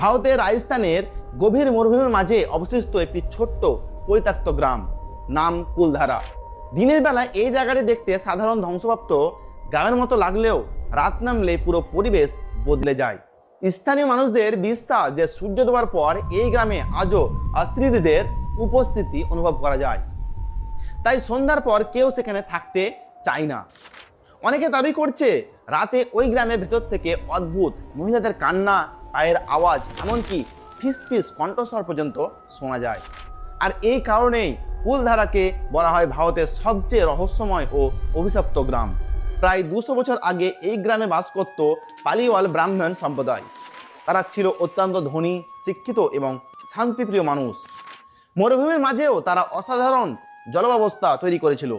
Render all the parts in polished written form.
ভারতের রাজস্থানের গভীর মরুভূমির মাঝে অবস্থিত একটি ছোট্ট পরিত্যক্ত গ্রাম, নাম কুলধারা। দিনের বেলা এই জায়গাটি দেখতে সাধারণ ধ্বংসপ্রাপ্ত গ্রামের মতো লাগলেও রাত নামলে পুরো পরিবেশ বদলে যায়। স্থানীয় মানুষদের বিশ্বাস যে সূর্য ডোবার পর এই গ্রামে আজও অশরীরীদের উপস্থিতি অনুভব করা যায়, তাই সন্ধ্যার পর কেউ সেখানে থাকতে চায় না। অনেকে দাবি করছে রাতে ওই গ্রামের ভেতর থেকে অদ্ভুত মহিলাদের কান্না, পায়ের আওয়াজ, এমনকি ফিস ফিস কণ্ঠস্বর পর্যন্ত শোনা যায়। আর এই কারণেই কুলধারাকে বলা হয় ভারতের সবচেয়ে রহস্যময় ও অভিশপ্ত গ্রাম। প্রায় 200 বছর আগে এই গ্রামে বাস করত পালিওয়াল ব্রাহ্মণ সম্প্রদায়। তারা ছিল অত্যন্ত ধনী, শিক্ষিত এবং শান্তিপ্রিয় মানুষ। মরুভূমির মাঝেও তারা অসাধারণ জলব্যবস্থা তৈরি করেছিল।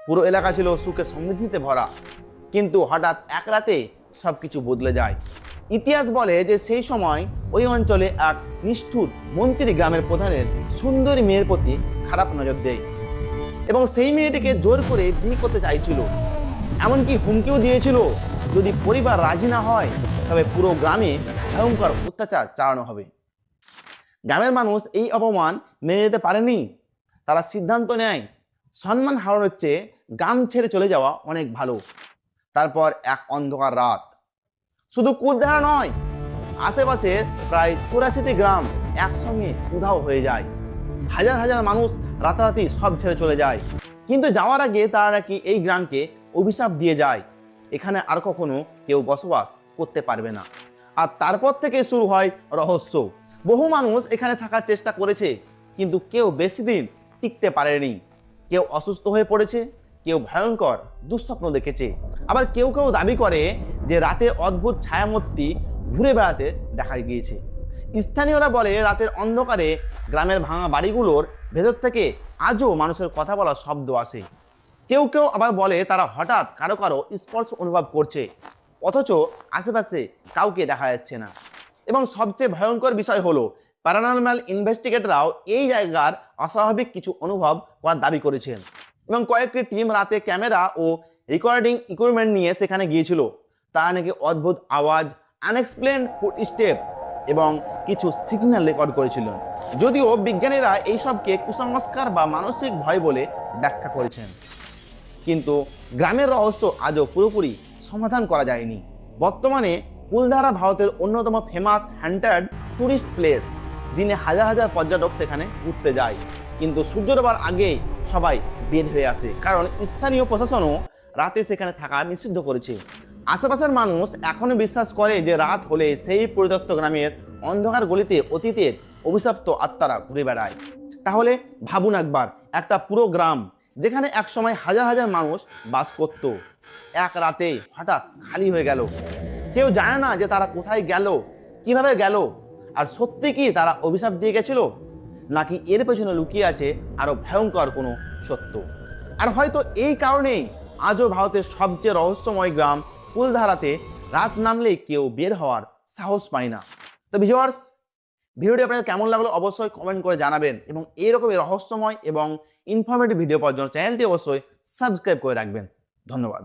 পুরো এলাকা ছিল সুখে সমৃদ্ধিতে ভরা। কিন্তু হঠাৎ এক রাতে সবকিছু বদলে যায়। ইতিহাস বলে যে সেই সময় ওই অঞ্চলে এক নিষ্ঠুর মন্ত্রী গ্রামের প্রধানের সুন্দরী মেয়ের প্রতি খারাপ নজর দেয় এবং সেই মেয়েটিকে জোর করে বিয়ে করতে চাইছিল। এমনকি হুমকিও দিয়েছিল, যদি পরিবার রাজি না হয় তবে পুরো গ্রামে ভয়ঙ্কর অত্যাচার চালানো হবে। গ্রামের মানুষ এই অপমান মেনে যেতে পারেনি। তারা সিদ্ধান্ত নেয় সম্মান হারানোর চেয়ে গ্রাম ছেড়ে চলে যাওয়া অনেক ভালো। তারপর এক অন্ধকার রাত শুধু কুলধারা নয়, আশেপাশের প্রায় 84টি গ্রাম একসঙ্গে উধাও হয়ে যায়। হাজার হাজার মানুষ রাতারাতি সব ছেড়ে চলে যায়। কিন্তু যাওয়ার আগে তারা নাকি এই গ্রামকে অভিশাপ দিয়ে যায়, এখানে আর কখনো কেউ বসবাস করতে পারবে না। আর তারপর থেকে শুরু হয় রহস্য। বহু মানুষ এখানে থাকার চেষ্টা করেছে, কিন্তু কেউ বেশি দিন টিকতে পারেনি। কেউ অসুস্থ হয়ে পড়েছে, কেউ ভয়ঙ্কর দুঃস্বপ্ন দেখেছে, আবার কেউ কেউ দাবি করে যে রাতে অদ্ভুত ছায়ামূর্তি ঘুরে বেড়াতে দেখা গিয়েছে। স্থানীয়রা বলে রাতের অন্ধকারে গ্রামের ভাঙা বাড়িগুলোর ভেতর থেকে আজও মানুষের কথা বলার শব্দ আসে। কেউ কেউ আবার বলে তারা হঠাৎ কারো কারো স্পর্শ অনুভব করছে, অথচ আশেপাশে কাউকে দেখা যাচ্ছে না। এবং সবচেয়ে ভয়ঙ্কর বিষয় হলো প্যারানর্মাল ইনভেস্টিগেটররাও এই জায়গার অস্বাভাবিক কিছু অনুভব করার দাবি করেছেন এবং কয়েকটি টিম রাতে ক্যামেরা ও রেকর্ডিং ইকুইপমেন্ট নিয়ে সেখানে গিয়েছিল। তারা নাকি অদ্ভুত আওয়াজ, আনএক্সপ্লেনড ফুটস্টেপ এবং কিছু সিগন্যাল রেকর্ড করেছিলেন। যদিও বিজ্ঞানীরা এইসবকে কুসংস্কার বা মানসিক ভয় বলে ব্যাখ্যা করেছেন, কিন্তু গ্রামের রহস্য আজও পুরোপুরি সমাধান করা যায়নি। বর্তমানে কুলধারা ভারতের অন্যতম ফেমাস হ্যান্টার্ড টুরিস্ট প্লেস। দিনে হাজার হাজার পর্যটক সেখানে ঘুরতে যায়, কিন্তু সূর্য ডোবার আগেই সবাই বের হয়ে আসে, কারণ স্থানীয় প্রশাসনও রাতে সেখানে থাকা নিষিদ্ধ করেছে। আশেপাশের মানুষ এখনো বিশ্বাস করে যে রাত হলে সেই পরিত্যক্ত গ্রামের অন্ধকার গলিতে অতীতের অভিশপ্ত আত্মারা ঘুরে বেড়ায়। তাহলে ভাবুন একবার, একটা পুরো গ্রাম যেখানে একসময় হাজার হাজার মানুষ বাস করত, এক রাতে হঠাৎ খালি হয়ে গেল। কেউ জানে না যে তারা কোথায় গেল, কিভাবে গেল, আর সত্যি কি তারা অভিশাপ দিয়ে গেছিল, নাকি এর পেছনে লুকিয়ে আছে আরো ভয়ঙ্কর কোনো সত্য। আর হয়তো এই কারণেই আজও ভারতের সবচেয়ে রহস্যময় গ্রাম কুলধারাতে রাত নামলেই কেউ বের হওয়ার সাহস পায় না। তো ভিউয়ার্স, ভিডিওটি আপনাদের কেমন লাগলো অবশ্যই কমেন্ট করে জানাবেন এবং এইরকমই রহস্যময় এবং ইনফরমেটিভ ভিডিও পাওয়ার জন্য চ্যানেলটি অবশ্যই সাবস্ক্রাইব করে রাখবেন। ধন্যবাদ।